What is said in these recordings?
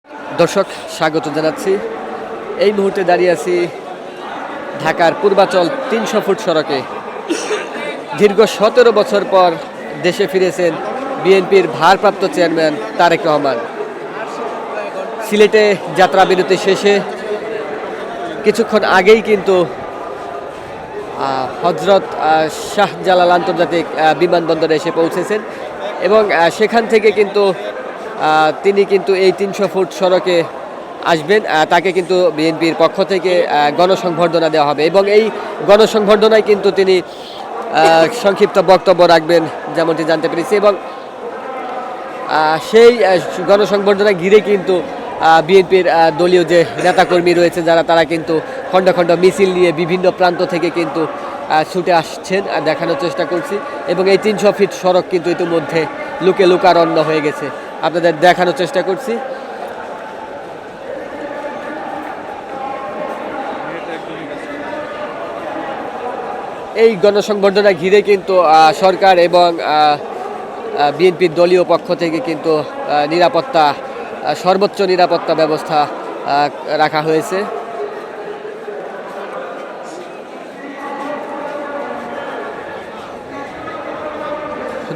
দর্শক স্বাগত জানাচ্ছি। এই মুহূর্তে দাঁড়িয়ে আছি ঢাকার পূর্বাচল ৩০০ ফুট সড়কে। দীর্ঘ ১৭ বছর পর দেশে ফিরেছেন বিএনপির ভারপ্রাপ্ত চেয়ারম্যান তারেক রহমান। সিলেটে যাত্রা বিরতি শেষে কিছুক্ষণ আগেই কিন্তু হজরত শাহজালাল আন্তর্জাতিক বিমানবন্দরে এসে পৌঁছেছেন এবং সেখান থেকে কিন্তু তিনি কিন্তু এই ৩০০ ফুট সড়কে আসবেন। তাকে কিন্তু বিএনপির পক্ষ থেকে গণসংবর্ধনা দেওয়া হবে এবং এই গণসংবর্ধনায় কিন্তু তিনি সংক্ষিপ্ত বক্তব্য রাখবেন যেমনটি জানতে পেরেছি এবং সেই গণসংবর্ধনা ঘিরে কিন্তু বিএনপির দলীয় যে নেতাকর্মী রয়েছে তারা কিন্তু খণ্ড খণ্ড মিছিল নিয়ে বিভিন্ন প্রান্ত থেকে কিন্তু ছুটে আসছেন, দেখানোর চেষ্টা করছি এবং এই ৩০০ ফিট সড়ক কিন্তু ইতিমধ্যে লুকে লুকারণ্য হয়ে গেছে, আপনাদের দেখানোর চেষ্টা করছি। এই গণসংবর্ধনা ঘিরে কিন্তু সরকার এবং বিএনপির দলীয় পক্ষ থেকে কিন্তু নিরাপত্তা সর্বোচ্চ নিরাপত্তা ব্যবস্থা রাখা হয়েছে।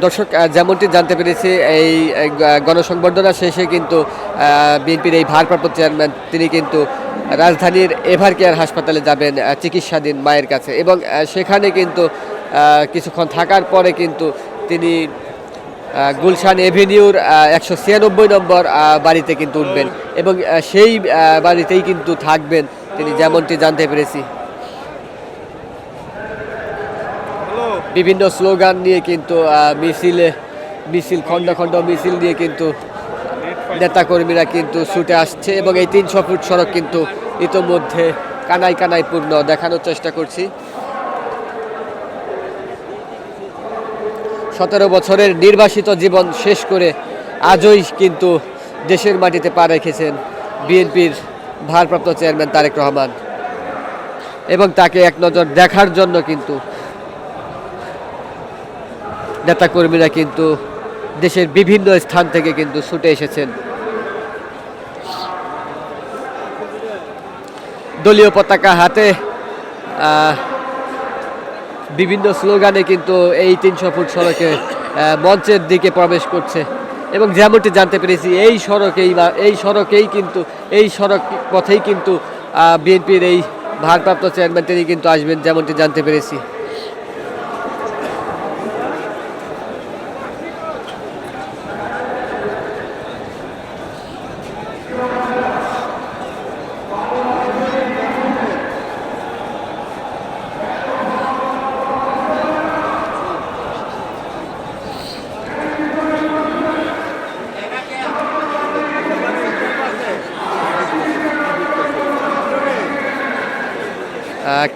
দর্শক যেমনটি জানতে পেরেছি এই গণসংবর্ধনা শেষে কিন্তু বিএনপির এই ভারপ্রাপ্ত চেয়ারম্যান তিনি কিন্তু রাজধানীর এভার কেয়ার হাসপাতালে যাবেন চিকিৎসাধীন মায়ের কাছে এবং সেখানে কিন্তু কিছুক্ষণ থাকার পরে কিন্তু তিনি গুলশান এভিনিউর ১৯৬ নম্বর বাড়িতে কিন্তু উঠবেন এবং সেই বাড়িতেই কিন্তু থাকবেন তিনি, যেমনটি জানতে পেরেছি। বিভিন্ন স্লোগান নিয়ে কিন্তু মিছিল খণ্ড খণ্ড মিছিল নিয়ে কিন্তু নেতাকর্মীরা কিন্তু ছুটে আসছে এবং এই ৩০০ ফুট সড়ক কিন্তু ইতোমধ্যে কানায় কানায় পূর্ণ, দেখানোর চেষ্টা করছি। ১৭ বছরের নির্বাসিত জীবন শেষ করে আজই কিন্তু দেশের মাটিতে পা রেখেছেন বিএনপির ভারপ্রাপ্ত চেয়ারম্যান তারেক রহমান এবং তাকে এক নজর দেখার জন্য কিন্তু নেতাকর্মীরা কিন্তু দেশের বিভিন্ন স্থান থেকে কিন্তু ছুটে এসেছেন। দলীয় পতাকা হাতে বিভিন্ন স্লোগানে কিন্তু এই ৩০০ ফুট সড়কে মঞ্চের দিকে প্রবেশ করছে এবং যেমনটি জানতে পেরেছি এই সড়ক পথেই কিন্তু বিএনপির এই ভারপ্রাপ্ত চেয়ারম্যান তিনি কিন্তু আসবেন, যেমনটি জানতে পেরেছি।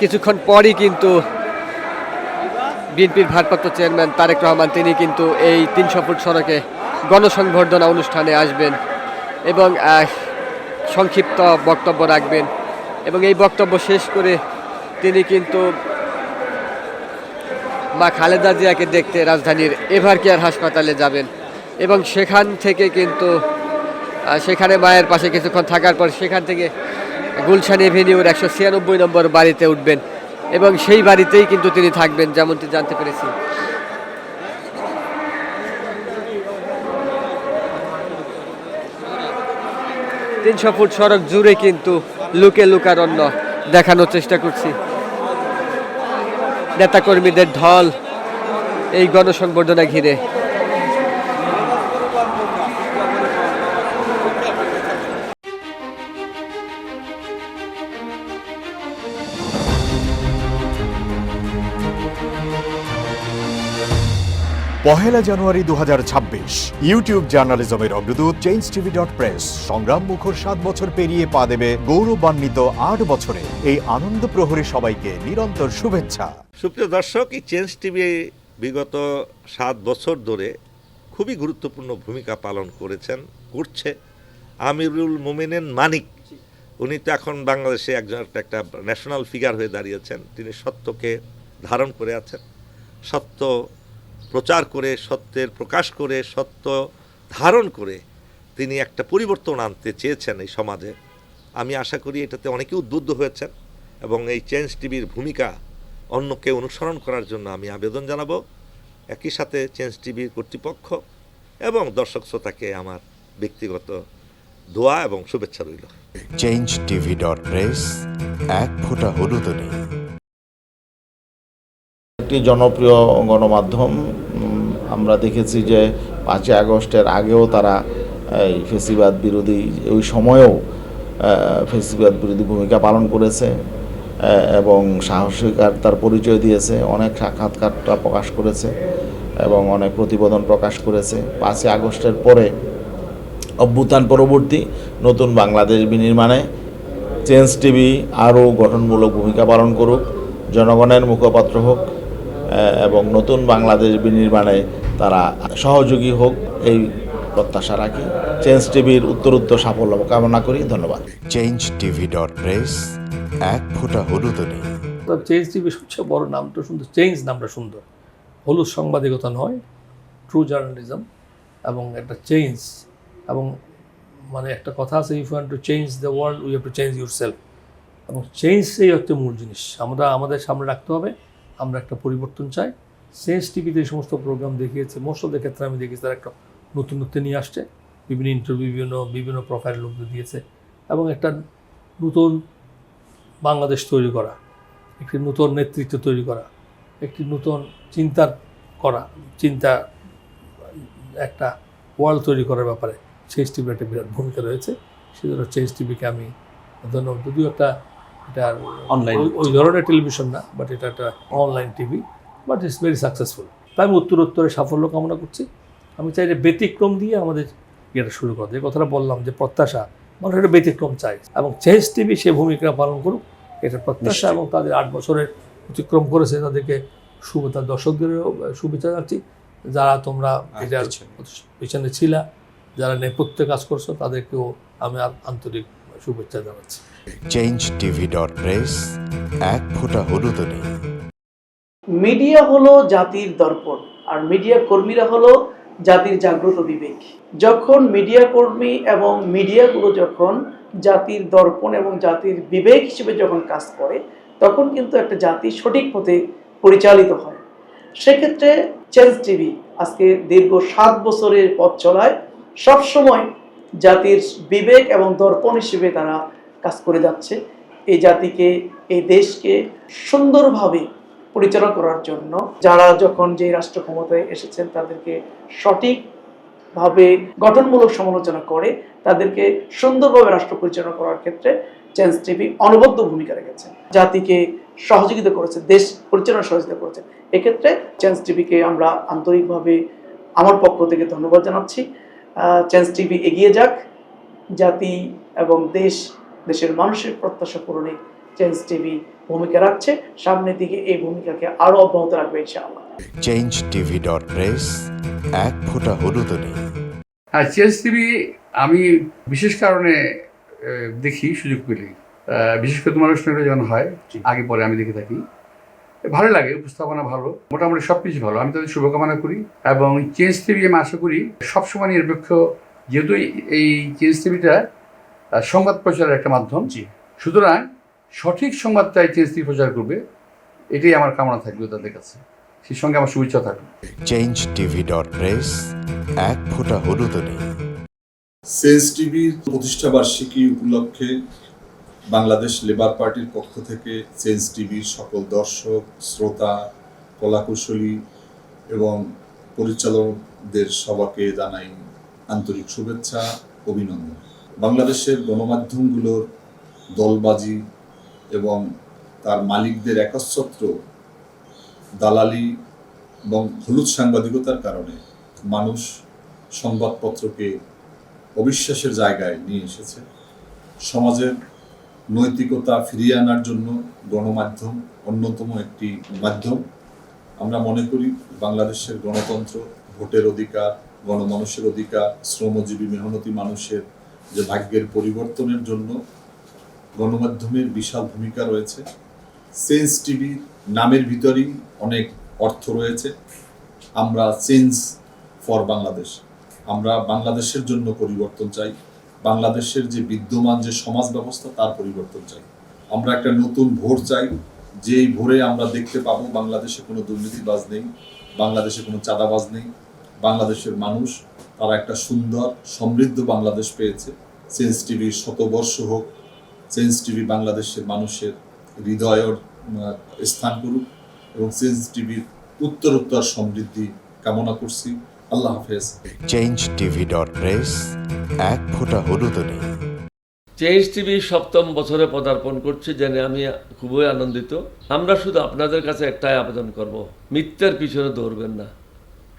কিছুক্ষণ পরই কিন্তু বিএনপির ভারপ্রাপ্ত চেয়ারম্যান তারেক রহমান তিনি কিন্তু এই ৩০০ ফুট সড়কে গণসংবর্ধনা অনুষ্ঠানে আসবেন এবং সংক্ষিপ্ত বক্তব্য রাখবেন এবং এই বক্তব্য শেষ করে তিনি কিন্তু মা খালেদা জিয়াকে দেখতে রাজধানীর এভার কেয়ার হাসপাতালে যাবেন এবং সেখান থেকে কিন্তু সেখানে মায়ের পাশে কিছুক্ষণ থাকার পর সেখান থেকে গুলশান এভিনিউর ১৯৬ নম্বর বাড়িতে উঠবেন এবং সেই বাড়িতেই কিন্তু তিনি থাকবেন, যেমনটি জানতে পেরেছি। তিনশো ফুট সড়ক জুড়ে কিন্তু লুকে লুকারণ্য, দেখানোর চেষ্টা করছি। নেতাকর্মীদের ঢল এই গণসংবর্ধনা ঘিরে। পহেলা জানুয়ারি ২০২৬ ইউটিউব জার্নালিজমের অগ্রদূত চেঞ্জটিভি.প্রেস সংগ্রাম মুখর ৭ বছর পেরিয়ে পা দেবে গৌরবান্বিত ৮ বছরে। এই আনন্দ প্রহরী সবাইকে নিরন্তর শুভেচ্ছা। সুপ্রিয় দর্শক, এই চেঞ্জ টিভি বিগত ৭ বছর ধরে খুবই গুরুত্বপূর্ণ ভূমিকা পালন করছে আমিরুল মোমিনিন মানিক। উনি তো এখন বাংলাদেশে একটা ন্যাশনাল ফিগার হয়ে দাঁড়িয়েছেন। তিনি সত্যকে ধারণ করে আছেন, সত্য প্রচার করে, সত্যের প্রকাশ করে, সত্য ধারণ করে তিনি একটা পরিবর্তন আনতে চেয়েছেন এই সমাজে। আমি আশা করি এটাতে অনেকে উদ্বুদ্ধ হয়েছেন এবং এই চেঞ্জ টিভির ভূমিকা অন্যকে অনুসরণ করার জন্য আমি আবেদন জানাবো। একই সাথে চেঞ্জ টিভির কর্তৃপক্ষ এবং দর্শক শ্রোতাকে আমার ব্যক্তিগত দোয়া এবং শুভেচ্ছা রইল। changetv.press এক ফোঁটা হলুদও নেই। একটি জনপ্রিয় গণমাধ্যম। আমরা দেখেছি যে 5ই আগস্টের আগেও তারা এই ফেসিবাদ বিরোধী ওই সময়েও ফেসিবাদ বিরোধী ভূমিকা পালন করেছে এবং সাহসিকতার পরিচয় দিয়েছে, অনেক সাক্ষাৎকারটা প্রকাশ করেছে এবং অনেক প্রতিবেদন প্রকাশ করেছে। 5ই আগস্টের পরে অভ্যুত্থান পরবর্তী নতুন বাংলাদেশ বিনির্মাণে চেঞ্জ টিভি আরও গঠনমূলক ভূমিকা পালন করুক, জনগণের মুখপাত্র হোক এবং নতুন বাংলাদেশ বিনির্মাণে তারা সহযোগী হোক, এই প্রত্যাশা রাখি। চেঞ্জ টিভির উত্তরোত্তর সাফল্য কামনা করি। ধন্যবাদ। changetv.press এক ফোঁটা হলুদও নেই। চেঞ্জ টিভি সবচেয়ে বড় নামটা সুন্দর, চেঞ্জ নামটা সুন্দর। হলুদ সাংবাদিকতা নয়, ট্রু জার্নালিজম এবং একটা চেঞ্জ। এবং মানে একটা কথা আছে, if you want to change the world we have to change yourself. এবং চেঞ্জটাই হচ্ছে মূল জিনিস। আমরা আমাদের সামনে রাখতে হবে, আমরা একটা পরিবর্তন চাই। চেঞ্জ টিভিতে এই সমস্ত প্রোগ্রাম দেখিয়েছে, মোস্ট অফ দ্য ক্ষেত্রে আমি দেখেছি তারা একটা নতুনত্ব নিয়ে আসছে, বিভিন্ন ইন্টারভিউ বিভিন্ন প্রোফাইল লোকদের দিয়েছে এবং একটা নতুন বাংলাদেশ তৈরি করা, একটি নতুন নেতৃত্ব তৈরি করা, একটি নতুন চিন্তা একটা ওয়ার্ল্ড তৈরি করার ব্যাপারে চেঞ্জ টিভির একটা বিরাট ভূমিকা রয়েছে। সেজন্য চেঞ্জ টিভিকে আমি ধন্যবাদ। যদিও এটা অনলাইন ওই ধরনের টেলিভিশন না, বাট এটা একটা online TV, but it's very successful. তাই আমি উত্তরোত্তরে সাফল্য কামনা করছি। আমি চাই যে ব্যতিক্রম দিয়ে আমাদের ইয়েটা শুরু করতে, যে কথাটা বললাম যে প্রত্যাশা, মানুষ একটা ব্যতিক্রম চাই এবং চেঞ্জ টিভি সে ভূমিকা পালন করুক, এটা প্রত্যাশা। এবং তাদের 8 বছরের অতিক্রম করেছে, তাদেরকে তার দর্শকদেরও শুভেচ্ছা জানাচ্ছি। যারা তোমরা এটার পিছনে ছিলা, যারা নেপথ্যে কাজ করছো, তাদেরকেও আমি আন্তরিক শুভেচ্ছা জানাচ্ছি। changetv.press এক ফোঁটা হলুদও নেই। মিডিয়া হলো জাতির দর্পণ, আর মিডিয়া কর্মীরা হলো জাতির জাগ্রত বিবেক। যখন মিডিয়া কর্মী এবং মিডিয়াগুলো যখন জাতির দর্পণ এবং জাতির বিবেক হিসেবে যখন কাজ করে, তখন কিন্তু একটা জাতি সঠিক পথে পরিচালিত হয়। সেক্ষেত্রে চেঞ্জ টিভি আজকে দীর্ঘ 7 বছরের পথ চলায় সবসময় জাতির বিবেক এবং দর্পণ হিসেবে তারা কাজ করে যাচ্ছে। এই জাতিকে, এই দেশকে সুন্দরভাবে পরিচালনা করার জন্য যারা যখন যে রাষ্ট্র ক্ষমতায় এসেছেন তাদেরকে সঠিকভাবে গঠনমূলক সমালোচনা করে তাদেরকে সুন্দরভাবে রাষ্ট্র পরিচালনা করার ক্ষেত্রে চেঞ্জ টিভি অনবদ্য ভূমিকা রেখেছে, জাতিকে সহযোগিতা করেছে, দেশ পরিচালনা সহযোগিতা করেছে। এক্ষেত্রে চেঞ্জ টিভিকে আমরা আন্তরিকভাবে আমার পক্ষ থেকে ধন্যবাদ জানাচ্ছি। চেঞ্জ টিভি এগিয়ে যাক, জাতি এবং দেশের মানুষের প্রত্যাশা পূরণে চেঞ্জ টিভি ভূমিকা রাখছে। সামনের দিকে এই ভূমিকাকে আরো অব্যাহত রাখবে ইনশাআল্লাহ। changetv.press এক ফোঁটা হলুদও নেই। হ্যাঁ, চেঞ্জ টিভি আমি বিশেষ কারণে দেখি, সুযোগ পেলে, বিশেষ করে তোমার অনুষ্ঠানটা যখন হয় আগে পরে আমি দেখে থাকি, ভালো লাগে, উপস্থাপনা ভালো, মোটামুটি সব কিছু ভালো। আমি তাদের শুভকামনা করি এবং চেঞ্জ টিভি আমি আশা করি সবসময় নিরপেক্ষ, যেহেতু এই চেঞ্জ টিভিটা সংবাদ প্রচারের একটা মাধ্যম, সুতরাং সঠিক সংবাদটাই চেঞ্জ টিভি প্রচার করবে, এটাই আমার কামনা থাকবে তাদের কাছে। সেই সঙ্গে আমার শুভেচ্ছা থাকবে। changetv.press এক ফোঁটা হলুদও নেই। চেঞ্জ টিভির প্রতিষ্ঠা বার্ষিকী উপলক্ষে বাংলাদেশ লেবার পার্টির পক্ষ থেকে চেঞ্জ টিভির সকল দর্শক, শ্রোতা, কলাকুশলী এবং পরিচালকদের সবাইকে জানাই আন্তরিক শুভেচ্ছা, অভিনন্দন। বাংলাদেশের গণমাধ্যমগুলোর দলবাজি এবং তার মালিকদের একচ্ছত্র দালালি এবং হলুদ সাংবাদিকতার কারণে মানুষ সংবাদপত্রকে অবিশ্বাসের জায়গায় নিয়ে এসেছে। সমাজের নৈতিকতা ফিরিয়ে আনার জন্য গণমাধ্যম অন্যতম একটি মাধ্যম। আমরা মনে করি বাংলাদেশের গণতন্ত্র, ভোটের অধিকার, গণমানুষের অধিকার, শ্রমজীবী মেহনতি মানুষের যে ভাগ্যের পরিবর্তনের জন্য গণমাধ্যমের বিশাল ভূমিকা রয়েছে। চেঞ্জ টিভি নামের ভিতরেই অনেক অর্থ রয়েছে। আমরা চেঞ্জ ফর বাংলাদেশ, আমরা বাংলাদেশের জন্য পরিবর্তন চাই, বাংলাদেশের যে বিদ্যমান যে সমাজ ব্যবস্থা তার পরিবর্তন চাই। আমরা একটা নতুন ভোর চাই, যেই ভোরে আমরা দেখতে পাবো বাংলাদেশে কোনো দুর্নীতিবাজ নেই, বাংলাদেশে কোনো চাঁদাবাজ নেই, বাংলাদেশের মানুষ তারা একটা সুন্দর সমৃদ্ধ বাংলাদেশ পেয়েছে। চেঞ্জ টিভির শতবর্ষ হোক, চেঞ্জ টিভি বাংলাদেশের মানুষের হৃদয়ের স্থান করুক এবং চেঞ্জ টিভির উত্তরোত্তর সমৃদ্ধি কামনা করছি। আল্লাহ হাফেজ। changetv.press এক ফোঁটা হলুদ নেই। চেঞ্জ টিভি 7ম বছরে পদার্পণ করছে জেনে আমি খুবই আনন্দিত। আমরা শুধু আপনাদের কাছে একটাই আবেদন করব, মিথ্যার পিছনে দৌড়বেন না,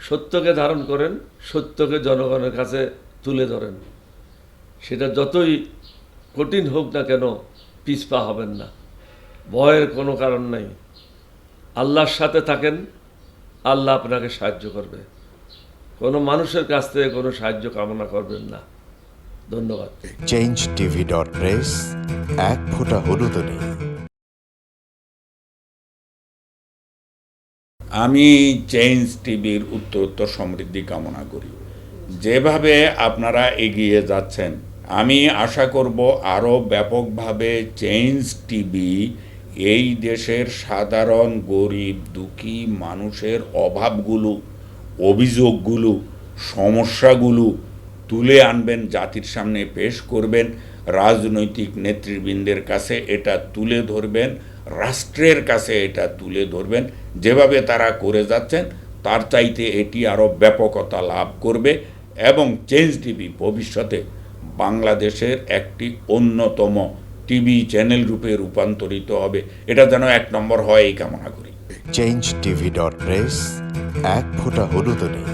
সত্যকে ধারণ করেন, সত্যকে জনগণের কাছে তুলে ধরেন। সেটা যতই কঠিন হোক না কেন পিছপা হবেন না, ভয়ের কোনো কারণ নাই। আল্লাহর সাথে থাকেন, আল্লাহ আপনাকে সাহায্য করবে। কোনো মানুষের কাছ থেকে কোনো সাহায্য কামনা করবেন না। ধন্যবাদ। changetv.press এক ফোঁটা হলুদ নেই। আমি চেঞ্জ টিভির উত্তরোত্তর সমৃদ্ধি কামনা করি। যেভাবে আপনারা এগিয়ে যাচ্ছেন, আমি আশা করব আরও ব্যাপকভাবে চেঞ্জ টিভি এই দেশের সাধারণ গরিব দুঃখী মানুষের অভাবগুলো, অভিযোগগুলো, সমস্যাগুলো তুলে আনবেন, জাতির সামনে পেশ করবেন, রাজনৈতিক নেতৃবৃন্দের কাছে এটা তুলে ধরবেন, রাষ্ট্রের কাছে এটা তুলে ধরবেন। যেভাবে তারা করে যাচ্ছেন তার চাইতে এটি আরও ব্যাপকতা লাভ করবে এবং চেঞ্জ টিভি ভবিষ্যতে বাংলাদেশের একটি অন্যতম টিভি চ্যানেল রূপে রূপান্তরিত হবে। এটা যেন 1 নম্বর হয় এই কামনা করি। changetv.press এক ফোঁটা হলুদ নেই।